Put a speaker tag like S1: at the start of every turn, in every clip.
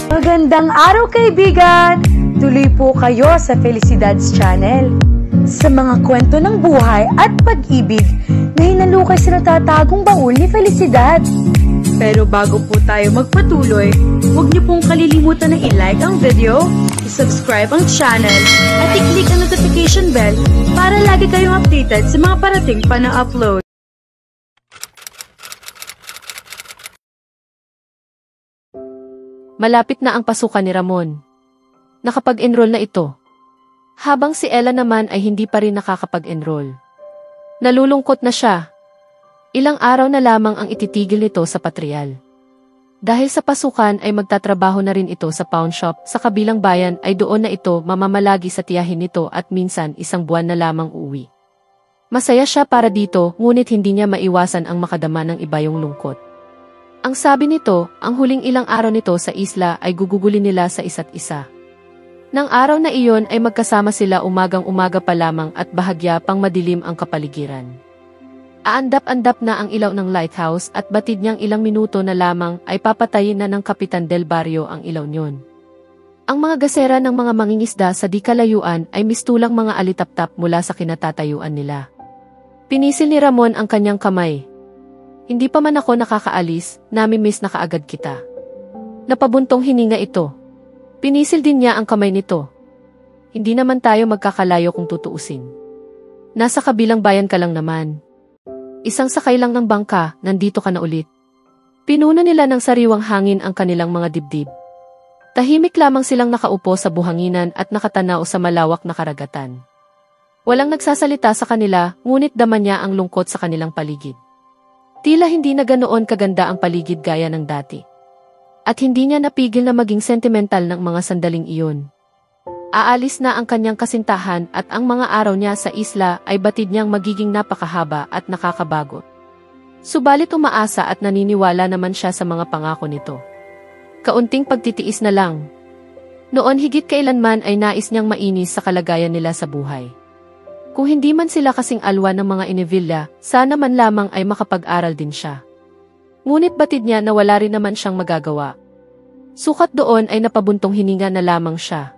S1: Magandang araw kaibigan! Tuloy po kayo sa Felicidad's Channel. Sa mga kwento ng buhay at pag-ibig na hinalukay sa natatagong baul ni Felicidad. Pero bago po tayo magpatuloy, huwag niyo pong kalilimutan na i-like ang video, i-subscribe ang channel, at i-click ang notification bell para lagi kayong updated sa mga parating pa na upload.
S2: Malapit na ang pasukan ni Ramon. Nakapag-enroll na ito. Habang si Ella naman ay hindi pa rin nakakapag-enroll. Nalulungkot na siya. Ilang araw na lamang ang ititigil nito sa patrial. Dahil sa pasukan ay magtatrabaho na rin ito sa pawn shop sa kabilang bayan ay doon na ito mamamalagi sa tiyahin nito at minsan isang buwan na lamang uuwi. Masaya siya para dito ngunit hindi niya maiwasan ang makadama ng iba yung lungkot. Ang sabi nito, ang huling ilang araw nito sa isla ay gugugulin nila sa isa't isa. Nang araw na iyon ay magkasama sila umagang-umaga pa lamang at bahagya pang madilim ang kapaligiran. Aandap-andap na ang ilaw ng lighthouse at batid niyang ilang minuto na lamang ay papatayin na ng Kapitan Del Barrio ang ilaw niyon. Ang mga gasera ng mga mangingisda sa di kalayuan ay mistulang mga alitaptap mula sa kinatatayuan nila. Pinisil ni Ramon ang kanyang kamay. Hindi pa man ako nakakaalis, nami-miss na kaagad kita. Napabuntong hininga ito. Pinisil din niya ang kamay nito. Hindi naman tayo magkakalayo kung tutuusin. Nasa kabilang bayan ka lang naman. Isang sakay lang ng bangka, nandito ka na ulit. Pinuno nila ng sariwang hangin ang kanilang mga dibdib. Tahimik lamang silang nakaupo sa buhanginan at nakatanaw sa malawak na karagatan. Walang nagsasalita sa kanila, ngunit dama niya ang lungkot sa kanilang paligid. Tila hindi na ganoon kaganda ang paligid gaya ng dati. At hindi niya napigil na maging sentimental ng mga sandaling iyon. Aalis na ang kanyang kasintahan at ang mga araw niya sa isla ay batid niyang magiging napakahaba at nakakabago. Subalit umaasa at naniniwala naman siya sa mga pangako nito. Kaunting pagtitiis na lang. Noon higit kailanman ay nais niyang mainis sa kalagayan nila sa buhay. Kung hindi man sila kasing alwa ng mga Inevilla, sana man lamang ay makapag-aral din siya. Ngunit batid niya na wala rin naman siyang magagawa. Sukat doon ay napabuntong hininga na lamang siya.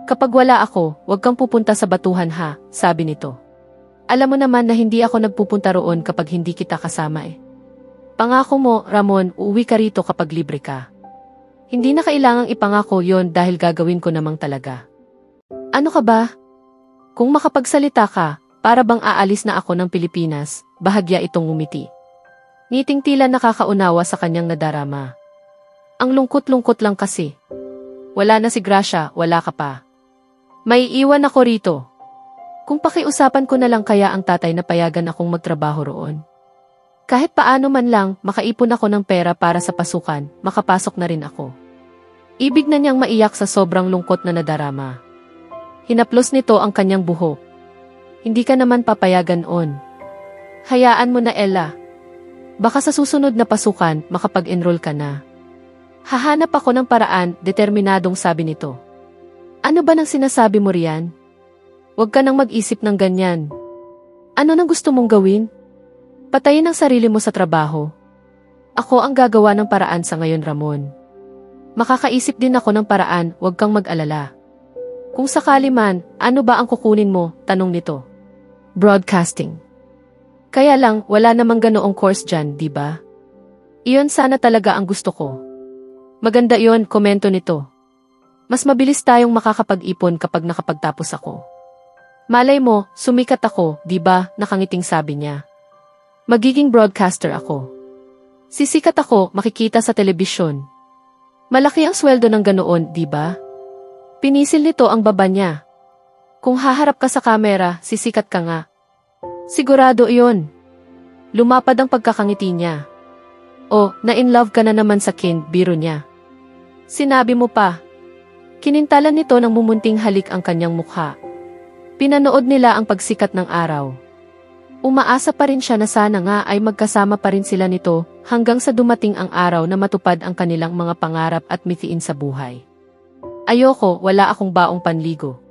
S2: Kapag wala ako, huwag kang pupunta sa batuhan ha, sabi nito. Alam mo naman na hindi ako nagpupunta roon kapag hindi kita kasama eh. Pangako mo, Ramon, uuwi ka rito kapag libre ka. Hindi na kailangang ipangako yon dahil gagawin ko namang talaga. Ano ka ba? Kung makapagsalita ka, para bang aalis na ako ng Pilipinas, bahagya itong ngumiti. Ngiting tila nakakaunawa sa kanyang nadarama. Ang lungkot-lungkot lang kasi. Wala na si Gracia, wala ka pa. May iwan ako rito. Kung pakiusapan ko na lang kaya ang tatay na payagan akong magtrabaho roon. Kahit paano man lang, makaipon ako ng pera para sa pasukan, makapasok na rin ako. Ibig na niyang maiyak sa sobrang lungkot na nadarama. Hinaplos nito ang kanyang buhok. Hindi ka naman papayagan on. Hayaan mo na Ella. Baka sa susunod na pasukan, makapag-enroll ka na. Hahanap ako ng paraan, determinadong sabi nito. Ano ba nang sinasabi mo riyan? Huwag ka nang mag-isip ng ganyan. Ano nang gusto mong gawin? Patayin ang sarili mo sa trabaho. Ako ang gagawa ng paraan sa ngayon, Ramon. Makakaisip din ako ng paraan, huwag kang mag-alala. Kung sakali man, ano ba ang kukunin mo? Tanong nito. Broadcasting. Kaya lang, wala namang ganoong course dyan, di ba? Iyon sana talaga ang gusto ko. Maganda iyon, komento nito. Mas mabilis tayong makakapag-ipon kapag nakapagtapos ako. Malay mo, sumikat ako, di ba? Nakangiting sabi niya. Magiging broadcaster ako. Sisikat ako, makikita sa telebisyon. Malaki ang sweldo ng ganoon, di ba? Pinisil nito ang baba niya. Kung haharap ka sa kamera, sisikat ka nga. Sigurado iyon. Lumapad ang pagkakangiti niya. O, na-in-love ka na naman sa Ken, biro niya. Sinabi mo pa. Kinintalan nito ng mumunting halik ang kanyang mukha. Pinanood nila ang pagsikat ng araw. Umaasa pa rin siya na sana nga ay magkasama pa rin sila nito hanggang sa dumating ang araw na matupad ang kanilang mga pangarap at mithiin sa buhay. Ayoko, wala akong baong panligo.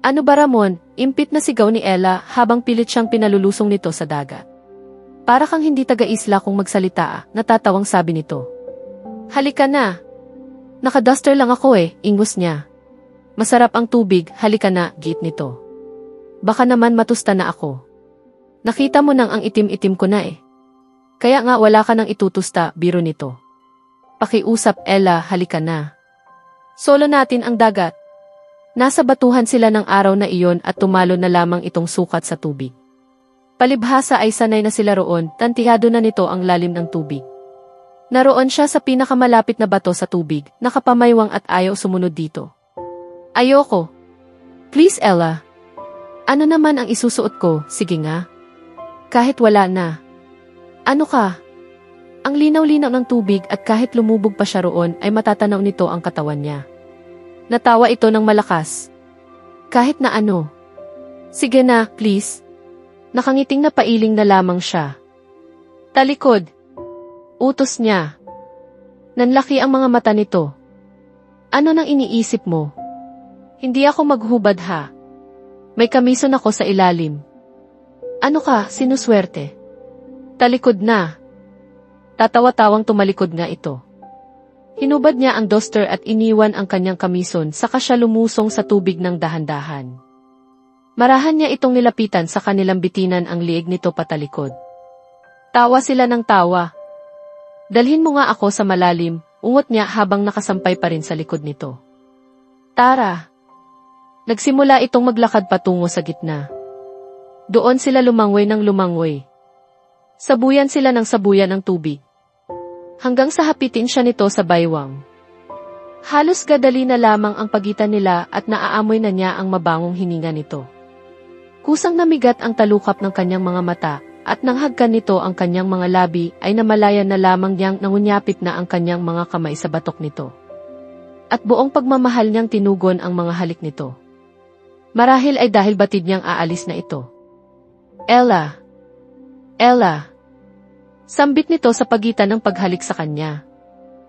S2: Ano ba Ramon? Impit na sigaw ni Ella habang pilit siyang pinalulusong nito sa dagat. Para kang hindi taga-isla kung magsalita, natatawang sabi nito. Halika na. Nakaduster lang ako ingos niya. Masarap ang tubig, halika na, giit nito. Baka naman matusta na ako. Nakita mo nang ang itim-itim ko na Kaya nga wala ka nang itutusta, biro nito. Pakiusap Ella, halika na. Solo natin ang dagat. Nasa batuhan sila ng araw na iyon at tumalo na lamang itong sukat sa tubig. Palibhasa ay sanay na sila roon, tantihado na nito ang lalim ng tubig. Naroon siya sa pinakamalapit na bato sa tubig, nakapamaywang at ayaw sumunod dito. Ayoko. Please Ella. Ano naman ang isusuot ko, sige nga. Kahit wala na. Ano ka? Ang linaw-linaw ng tubig at kahit lumubog pa siya roon ay matatanaw nito ang katawan niya. Natawa ito ng malakas. Kahit na ano. Sige na, please. Nakangiting na pailing na lamang siya. Talikod. Utos niya. Nanlaki ang mga mata nito. Ano nang iniisip mo? Hindi ako maghubad ha. May kamison ako sa ilalim. Ano ka, sinuswerte? Talikod na. Tatawa-tawang tumalikod nga ito. Hinubad niya ang duster at iniwan ang kanyang kamison saka siya lumusong sa tubig ng dahan-dahan. Marahan niya itong nilapitan sa kanilang bitinan ang liig nito patalikod. Tawa sila ng tawa. Dalhin mo nga ako sa malalim, ungot niya habang nakasampay pa rin sa likod nito. Tara! Nagsimula itong maglakad patungo sa gitna. Doon sila lumangway ng lumangway. Sabuyan sila ng sabuyan ng tubig. Hanggang sa hapitin siya nito sa baywang. Halos gadali na lamang ang pagitan nila at naaamoy na niya ang mabangong hininga nito. Kusang namigat ang talukap ng kanyang mga mata at nang hagkan nito ang kanyang mga labi ay namalayan na lamang niyang nangunyapit na ang kanyang mga kamay sa batok nito. At buong pagmamahal niyang tinugon ang mga halik nito. Marahil ay dahil batid niyang aalis na ito. Ella! Ella! Sambit nito sa pagitan ng paghalik sa kanya.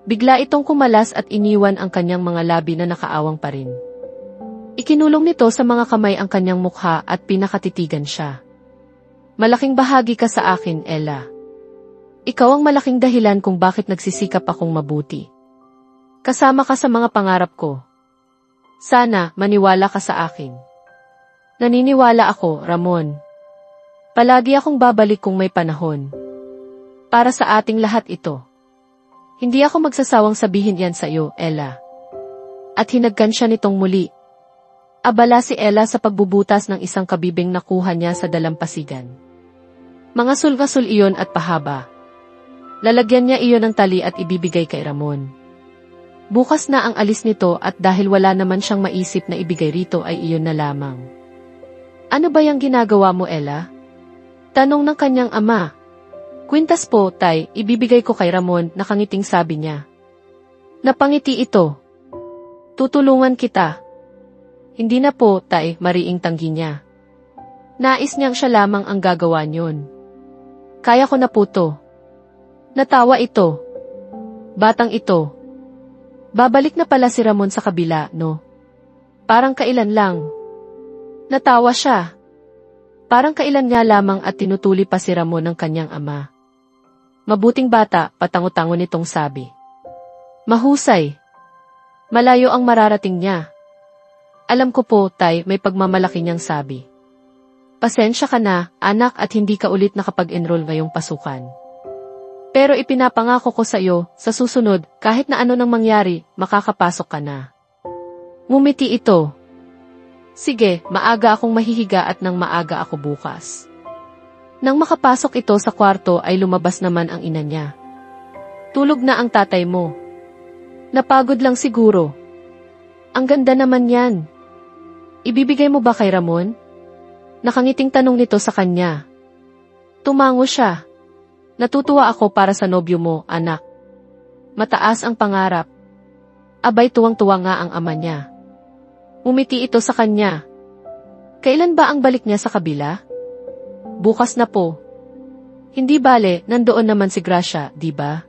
S2: Bigla itong kumalas at iniwan ang kanyang mga labi na nakaawang pa rin. Ikinulong nito sa mga kamay ang kanyang mukha at pinakatitigan siya. Malaking bahagi ka sa akin, Ella. Ikaw ang malaking dahilan kung bakit nagsisikap akong mabuti. Kasama ka sa mga pangarap ko. Sana, maniwala ka sa akin. Naniniwala ako, Ramon. Palagi akong babalik kung may panahon. Para sa ating lahat ito. Hindi ako magsasawang sabihin yan sa iyo, Ella. At hinagkan siya nitong muli. Abala si Ella sa pagbubutas ng isang kabibing nakuha niya sa dalampasigan. Mga sulgasul iyon at pahaba. Lalagyan niya iyon ng tali at ibibigay kay Ramon. Bukas na ang alis nito at dahil wala naman siyang maisip na ibigay rito ay iyon na lamang. Ano ba yung ginagawa mo, Ella? Tanong ng kanyang ama. Kwintas po, tay, ibibigay ko kay Ramon, nakangiting sabi niya. Napangiti ito. Tutulungan kita. Hindi na po, tay, mariing tanggi niya. Nais niyang siya lamang ang gagawa niyon. Kaya ko na po to. Natawa ito. Batang ito. Babalik na pala si Ramon sa kabila, no? Parang kailan lang. Natawa siya. Parang kailan nga lamang at tinutuli pa si Ramon ng kanyang ama. Mabuting bata, patango-tango nitong sabi. Mahusay. Malayo ang mararating niya. Alam ko po, tay, may pagmamalaki niyang sabi. Pasensya ka na, anak, at hindi ka ulit nakapag-enroll ngayong pasukan. Pero ipinapangako ko sa iyo, sa susunod, kahit na ano nang mangyari, makakapasok ka na. Ngumiti ito. Sige, maaga akong mahihiga at nang maaga ako bukas. Nang makapasok ito sa kwarto ay lumabas naman ang ina niya. Tulog na ang tatay mo. Napagod lang siguro. Ang ganda naman yan. Ibibigay mo ba kay Ramon? Nakangiting tanong nito sa kanya. Tumango siya. Natutuwa ako para sa nobyo mo, anak. Mataas ang pangarap. Abay tuwang-tuwa nga ang ama niya. Umiti ito sa kanya. Kailan ba ang balik niya sa kabila? Bukas na po. Hindi bale, nandoon naman si Gracia, di ba?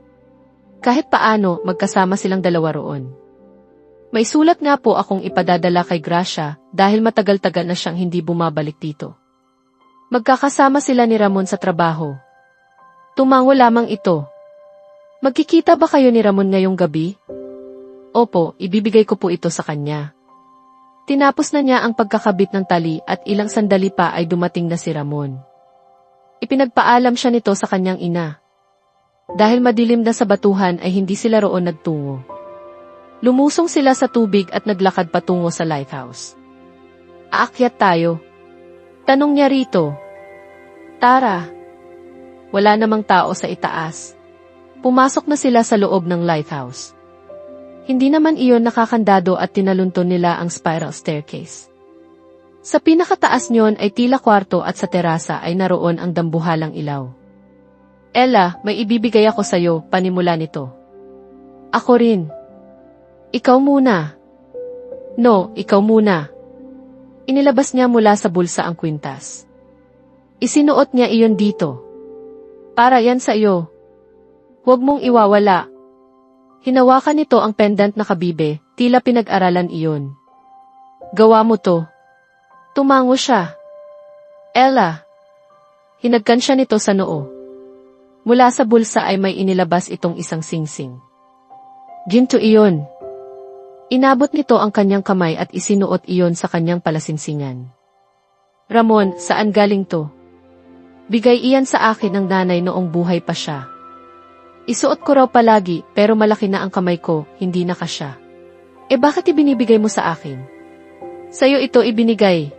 S2: Kahit paano, magkasama silang dalawa roon. May sulat nga po akong ipadadala kay Gracia dahil matagal-tagal na siyang hindi bumabalik dito. Magkakasama sila ni Ramon sa trabaho. Tumango lamang ito. Magkikita ba kayo ni Ramon ngayong gabi? Opo, ibibigay ko po ito sa kanya. Tinapos na niya ang pagkakabit ng tali at ilang sandali pa ay dumating na si Ramon. Ipinagpaalam siya nito sa kanyang ina. Dahil madilim na sa batuhan ay hindi sila roon nagtungo. Lumusong sila sa tubig at naglakad patungo sa lighthouse. Aakyat tayo. Tanong niya rito. Tara. Wala namang tao sa itaas. Pumasok na sila sa loob ng lighthouse. Hindi naman iyon nakakandado at tinalunton nila ang spiral staircase. Sa pinakataas niyon ay tila kwarto at sa terasa ay naroon ang dambuhalang ilaw. Ella, may ibibigay ako sa'yo, panimula nito. Ako rin. Ikaw muna. No, ikaw muna. Inilabas niya mula sa bulsa ang kwintas. Isinuot niya iyon dito. Para yan sa iyo. Huwag mong iwawala. Hinawakan nito ang pendant na kabibe, tila pinag-aralan iyon. Gawa mo to. Tumango siya. Ella. Hinagkan siya nito sa noo. Mula sa bulsa ay may inilabas itong isang singsing. Ginto iyon. Inabot nito ang kanyang kamay at isinuot iyon sa kanyang palasinsingan. Ramon, saan galing to? Bigay iyan sa akin ng nanay noong buhay pa siya. Isuot ko raw palagi pero malaki na ang kamay ko, hindi na kasya. Bakit ibinibigay mo sa akin? Sa'yo ito ibinigay.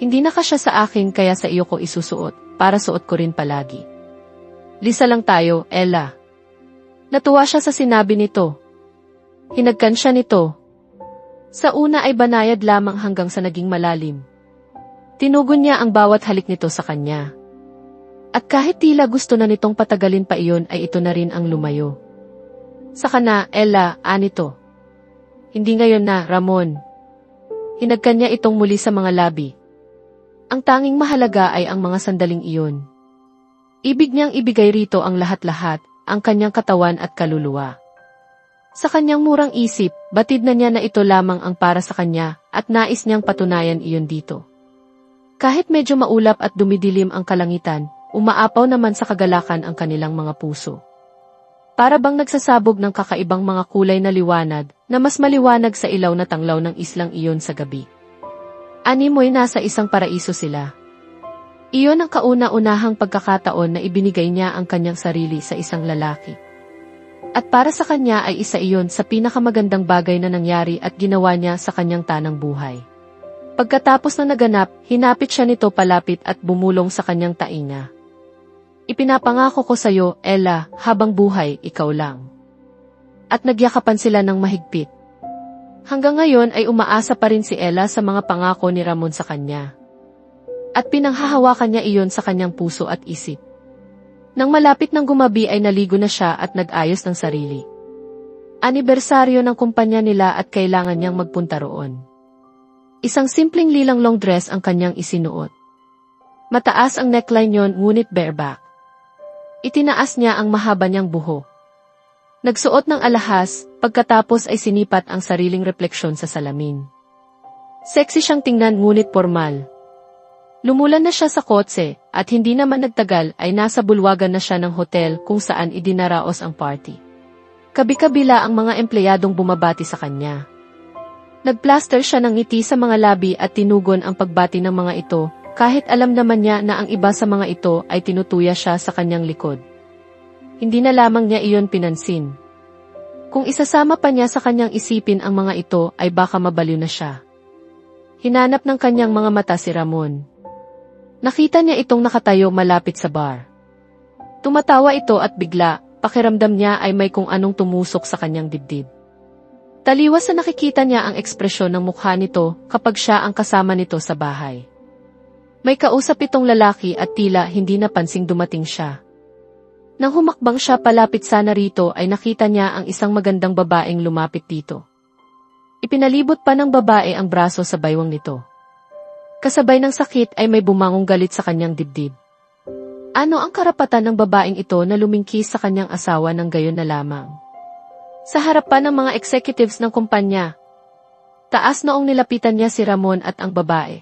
S2: Hindi na kasya sa akin kaya sa iyo ko isusuot, para suot ko rin palagi. Lisa lang tayo, Ella. Natuwa siya sa sinabi nito. Hinagkan siya nito. Sa una ay banayad lamang hanggang sa naging malalim. Tinugon niya ang bawat halik nito sa kanya. At kahit tila gusto na nitong patagalin pa iyon ay ito na rin ang lumayo. Saka na, Ella, anito. Hindi ngayon na, Ramon. Hinagkan niya itong muli sa mga labi. Ang tanging mahalaga ay ang mga sandaling iyon. Ibig niyang ibigay rito ang lahat-lahat, ang kanyang katawan at kaluluwa. Sa kanyang murang isip, batid na niya na ito lamang ang para sa kanya at nais niyang patunayan iyon dito. Kahit medyo maulap at dumidilim ang kalangitan, umaapaw naman sa kagalakan ang kanilang mga puso. Para bang nagsasabog ng kakaibang mga kulay na liwanag na mas maliwanag sa ilaw na tanglaw ng islang iyon sa gabi. Animoy nasa isang paraiso sila. Iyon ang kauna-unahang pagkakataon na ibinigay niya ang kanyang sarili sa isang lalaki. At para sa kanya ay isa iyon sa pinakamagandang bagay na nangyari at ginawa niya sa kanyang tanang buhay. Pagkatapos na naganap, hinapit siya nito palapit at bumulong sa kanyang tainga. Ipinapangako ko sa iyo, Ella, habang buhay, ikaw lang. At nagyakapan sila ng mahigpit. Hanggang ngayon ay umaasa pa rin si Ella sa mga pangako ni Ramon sa kanya. At pinanghahawakan niya iyon sa kanyang puso at isip. Nang malapit ng gumabi ay naligo na siya at nag-ayos ng sarili. Anibersaryo ng kumpanya nila at kailangan niyang magpunta roon. Isang simpleng lilang long dress ang kanyang isinuot. Mataas ang neckline niyon ngunit bareback. Itinaas niya ang mahaba niyang buhok. Nagsuot ng alahas, pagkatapos ay sinipat ang sariling refleksyon sa salamin. Sexy siyang tingnan ngunit formal. Lumulan na siya sa kotse, at hindi naman nagtagal ay nasa bulwagan na siya ng hotel kung saan idinaraos ang party. Kabi-kabila ang mga empleyadong bumabati sa kanya. Nagplaster siya ng ngiti sa mga labi at tinugon ang pagbati ng mga ito, kahit alam naman niya na ang iba sa mga ito ay tinutuya siya sa kanyang likod. Hindi na lamang niya iyon pinansin. Kung isasama pa niya sa kanyang isipin ang mga ito ay baka mabaliw na siya. Hinanap ng kanyang mga mata si Ramon. Nakita niya itong nakatayo malapit sa bar. Tumatawa ito at bigla, pakiramdam niya ay may kung anong tumusok sa kanyang dibdib. Taliwas na nakikita niya ang ekspresyon ng mukha nito kapag siya ang kasama nito sa bahay. May kausap itong lalaki at tila hindi napansing dumating siya. Nang humakbang siya palapit sana rito ay nakita niya ang isang magandang babaeng lumapit dito. Ipinalibot pa ng babae ang braso sa baywang nito. Kasabay ng sakit ay may bumangong galit sa kanyang dibdib. Ano ang karapatan ng babaeng ito na lumingkis sa kanyang asawa ng gayon na lamang? Sa harapan ng mga executives ng kumpanya. Taas noong nilapitan niya si Ramon at ang babae.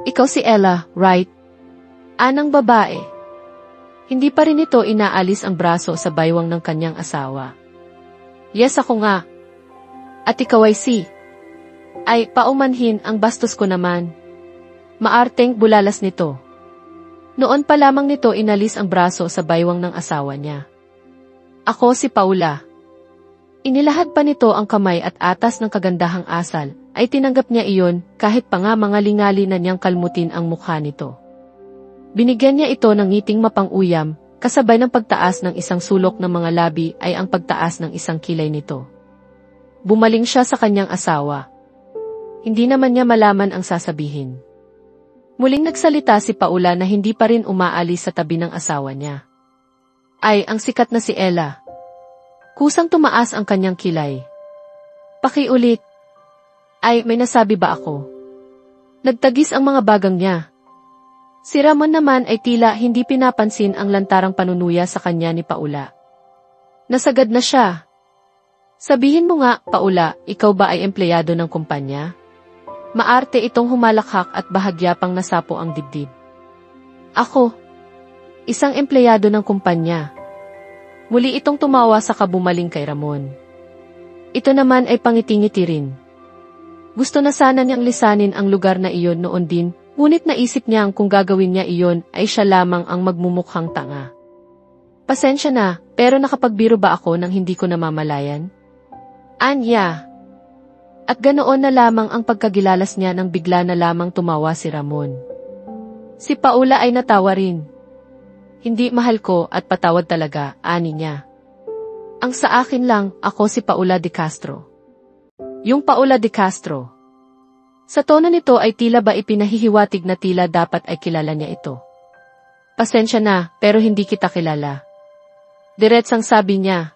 S2: Ikaw si Ella, right? Anang babae. Hindi pa rin ito inaalis ang braso sa baywang ng kanyang asawa. Yes, ako nga. At ikaw ay si. Ay, paumanhin ang bastos ko naman. Maarteng bulalas nito. Noon pa lamang nito inalis ang braso sa baywang ng asawa niya. Ako si Paula. Inilahad pa nito ang kamay at atas ng kagandahang asal, ay tinanggap niya iyon kahit pa nga mga lingali na niyang kalmutin ang mukha nito. Binigyan niya ito ng ngiting mapang-uyam, kasabay ng pagtaas ng isang sulok ng mga labi ay ang pagtaas ng isang kilay nito. Bumaling siya sa kanyang asawa. Hindi naman niya malaman ang sasabihin. Muling nagsalita si Paula na hindi pa rin umaalis sa tabi ng asawa niya. Ay, ang sikat na si Ella. Kusang tumaas ang kanyang kilay. Pakiulit. Ay, may nasabi ba ako? Nagtagis ang mga bagang niya. Si Ramon naman ay tila hindi pinapansin ang lantarang panunuya sa kanya ni Paula. Nasagad na siya. Sabihin mo nga, Paula, ikaw ba ay empleyado ng kumpanya? Maarte itong humalakhak at bahagya pang nasapo ang dibdib. Ako. Isang empleyado ng kumpanya. Muli itong tumawa sa kabumaling kay Ramon. Ito naman ay pangiti-ngiti rin. Gusto na sana niyang lisanin ang lugar na iyon noon din, ngunit naisip niyang kung gagawin niya iyon ay siya lamang ang magmumukhang tanga. Pasensya na, pero nakapagbiro ba ako nang hindi ko namamalayan? Anya. At ganoon na lamang ang pagkagilalas niya nang bigla na lamang tumawa si Ramon. Si Paula ay natawa rin. Hindi mahal ko at patawad talaga, ani niya. Ang sa akin lang, ako si Paula de Castro. Yung Paula de Castro. Sa tono nito ay tila ba ipinahihiwatig na tila dapat ay kilala niya ito. Pasensya na, pero hindi kita kilala. Diretsang sabi niya.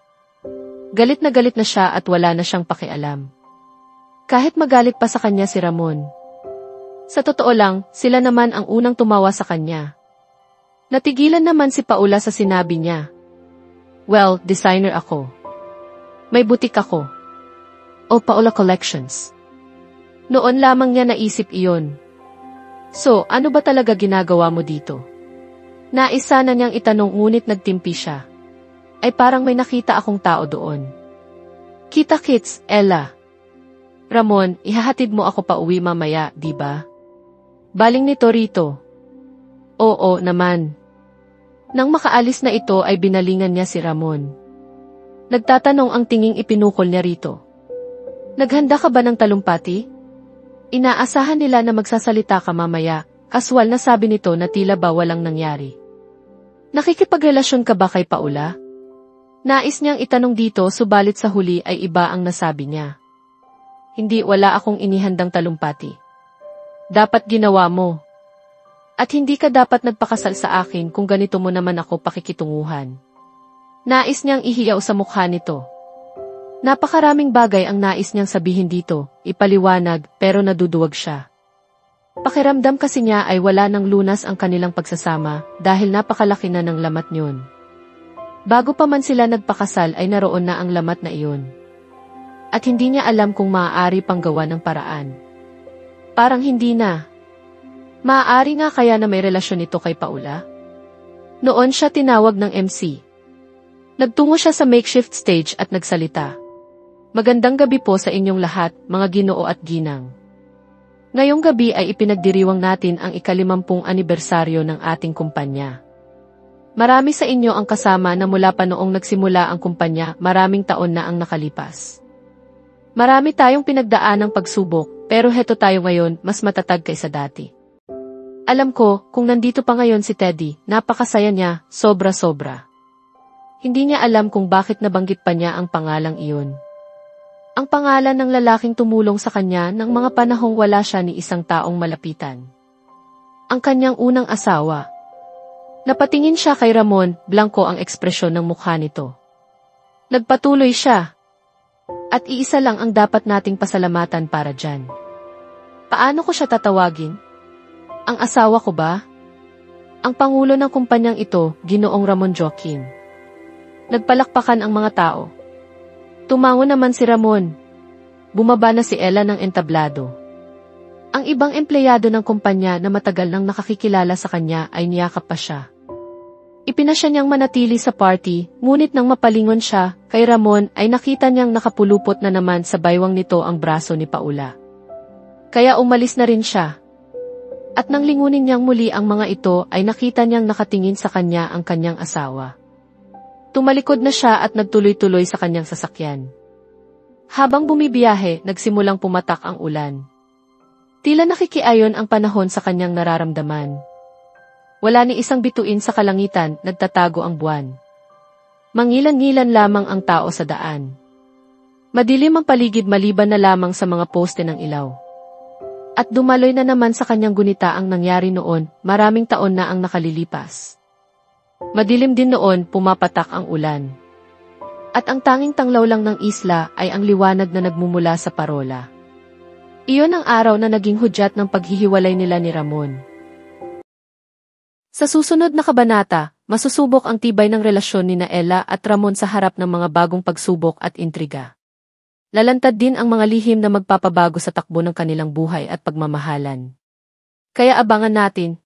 S2: Galit na siya at wala na siyang pakialam. Kahit magalit pa sa kanya si Ramon. Sa totoo lang, sila naman ang unang tumawa sa kanya. Natigilan naman si Paula sa sinabi niya. Well, designer ako. May butik ako. O Paula Collections. Noon lamang niya naisip iyon. So, ano ba talaga ginagawa mo dito? Naisa na niyang itanong ngunit nagtimpi siya. Ay parang may nakita akong tao doon. Kita-kits, Ella. Ramon, ihahatid mo ako pa uwi mamaya, di ba? Baling nito rito. Oo naman. Nang makaalis na ito ay binalingan niya si Ramon. Nagtatanong ang tinging ipinukol niya rito. Naghanda ka ba ng talumpati? Inaasahan nila na magsasalita ka mamaya, kaswal na sabi nito na tila ba walang nangyari. Nakikipagrelasyon ka ba kay Paula? Nais niyang itanong dito subalit sa huli ay iba ang nasabi niya. Hindi, wala akong inihandang talumpati. Dapat ginawa mo. At hindi ka dapat nagpakasal sa akin kung ganito mo naman ako pakikitunguhan. Nais niyang ihiyaw sa mukha nito. Napakaraming bagay ang nais niyang sabihin dito, ipaliwanag, pero naduduwag siya. Pakiramdam kasi niya ay wala ng lunas ang kanilang pagsasama dahil napakalaki na ng lamat niyon. Bago pa man sila nagpakasal ay naroon na ang lamat na iyon. At hindi niya alam kung maaari pang gawa ng paraan. Parang hindi na. Maaari nga kaya na may relasyon ito kay Paula? Noon siya tinawag ng MC. Nagtungo siya sa makeshift stage at nagsalita. Magandang gabi po sa inyong lahat, mga ginoo at ginang. Ngayong gabi ay ipinagdiriwang natin ang ika-50 anibersaryo ng ating kumpanya. Marami sa inyo ang kasama na mula pa noong nagsimula ang kumpanya, maraming taon na ang nakalipas. Marami tayong pinagdaan ng pagsubok, pero heto tayo ngayon, mas matatag kaysa dati. Alam ko, kung nandito pa ngayon si Teddy, napakasaya niya, sobra-sobra. Hindi niya alam kung bakit nabanggit pa niya ang pangalang iyon. Ang pangalan ng lalaking tumulong sa kanya ng mga panahong wala siya ni isang taong malapitan. Ang kanyang unang asawa. Napatingin siya kay Ramon, blanko ang ekspresyon ng mukha nito. Nagpatuloy siya. At iisa lang ang dapat nating pasalamatan para dyan. Paano ko siya tatawagin? Ang asawa ko ba? Ang pangulo ng kumpanyang ito, Ginoong Ramon Joaquin. Nagpalakpakan ang mga tao. Tumango naman si Ramon. Bumaba na si Ella ng entablado. Ang ibang empleyado ng kumpanya na matagal nang nakakikilala sa kanya ay niyakap pa siya. Ipinasya niyang manatili sa party, ngunit nang mapalingon siya, kay Ramon ay nakita niyang nakapulupot na naman sa baywang nito ang braso ni Paula. Kaya umalis na rin siya. At nang lingunin niyang muli ang mga ito ay nakita niyang nakatingin sa kanya ang kanyang asawa. Tumalikod na siya at nagtuloy-tuloy sa kanyang sasakyan. Habang bumibiyahe, nagsimulang pumatak ang ulan. Tila nakikiayon ang panahon sa kanyang nararamdaman. Wala ni isang bituin sa kalangitan, nagtatago ang buwan. Mangilan-ngilan lamang ang tao sa daan. Madilim ang paligid maliban na lamang sa mga poste ng ilaw. At dumaloy na naman sa kanyang gunita ang nangyari noon, maraming taon na ang nakalilipas. Madilim din noon, pumapatak ang ulan. At ang tanging tanglaw lang ng isla ay ang liwanag na nagmumula sa parola. Iyon ang araw na naging hudyat ng paghihiwalay nila ni Ramon. Sa susunod na kabanata, masusubok ang tibay ng relasyon ni Ella at Ramon sa harap ng mga bagong pagsubok at intriga. Lalantad din ang mga lihim na magpapabago sa takbo ng kanilang buhay at pagmamahalan. Kaya abangan natin,